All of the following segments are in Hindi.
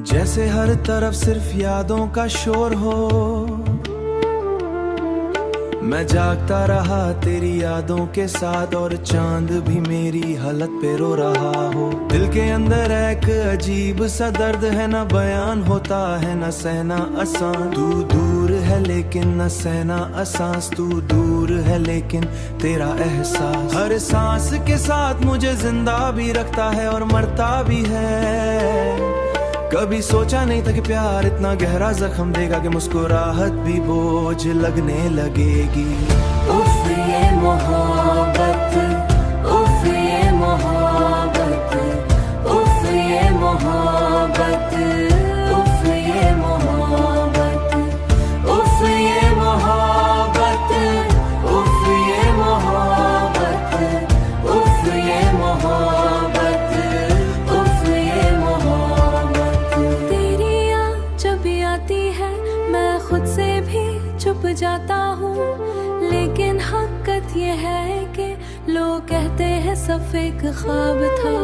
जैसे हर तरफ सिर्फ यादों का शोर हो। मैं जागता रहा तेरी यादों के साथ और चांद भी मेरी हालत पे रो रहा हो। दिल के अंदर एक अजीब सा दर्द है, ना बयान होता है ना सहना आसान। तू दूर है लेकिन न सहना आसान, तू दूर है लेकिन तेरा एहसास हर सांस के साथ मुझे जिंदा भी रखता है और मरता भी है। कभी सोचा नहीं था कि प्यार इतना गहरा जख्म देगा कि मुस्कुराहट भी बोझ लगने लगेगी। उफ ये मोहब्बत, उफ ये मोहब्बत, उफ ये मोहब्बत, उफ ये मोहब्बत, उफ ये मोहब्बत, उफ ये मोहब्बत, उफ ये मोहब्बत, उफ ये मोहब्बत। तेरी याद जब आती है मैं खुद से भी छुप जाता हूँ, लेकिन हकीकत ये है कि लोग कहते हैं सब एक ख्वाब था।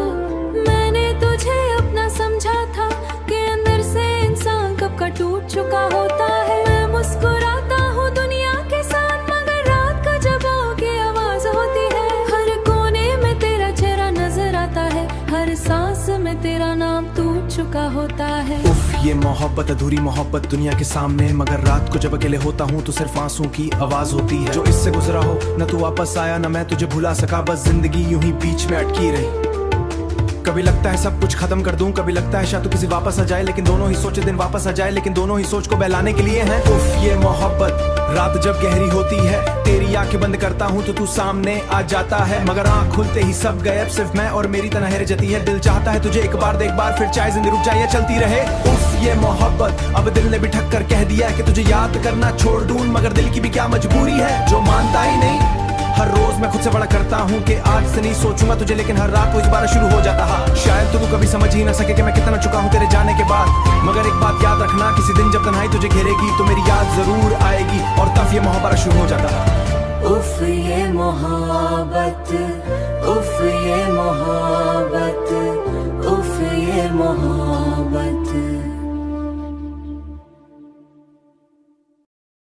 मैंने तुझे अपना समझा था कि अंदर से इंसान कब का टूट चुका होता है। मैं मुस्कुराता हूँ दुनिया के साथ, मगर रात का जब की आवाज होती है। हर कोने में तेरा चेहरा नजर आता है, हर सांस में तेरा नाम टूट चुका होता है। उफ ये मोहब्बत अधूरी मोहब्बत दुनिया के सामने, मगर रात को जब अकेले होता हूँ तो सिर्फ आंसू की आवाज होती है। जो इससे गुजरा हो न तू वापस आया न मैं तुझे भुला सका, बस जिंदगी यूं ही बीच में अटकी रही। कभी लगता है सब कुछ खत्म कर दूं, कभी लगता है शायद तू किसी वापस आ जाए, लेकिन दोनों ही सोचे दिन वापस आ जाए, लेकिन दोनों ही सोच को बहलाने के लिए हैं। उफ ये मोहब्बत रात जब गहरी होती है, तेरी आंखें बंद करता हूँ तो तू सामने आ जाता है, मगर आंख खुलते ही सब गायब, सिर्फ मैं और मेरी तन्हाई रह जाती है। दिल चाहता है तुझे एक बार देख बार, फिर चाहे जिंदगी रुक जाए या चलती रहे। उफ ये मोहब्बत अब दिल ने भी ठक कर कह दिया कि तुझे याद करना छोड़ दूं, मगर दिल की भी क्या मजबूरी है जो मानता ही नहीं। हर रोज मैं खुद से बड़ा करता हूँ कि आज से नहीं सोचूंगा तुझे, लेकिन हर रात वो इस बार शुरू हो जाता है। शायद तू कभी समझ ही ना सके कि मैं कितना चुका हूँ तेरे जाने के बाद, मगर एक बात याद रखना, किसी दिन जब तन्हाई तुझे घेरेगी तो मेरी याद जरूर आएगी, और तब ये मोहब्बत शुरू हो जाता है। उफ ये मोहब्बत, उफ ये मोहब्बत, उफ ये मोहब्बत।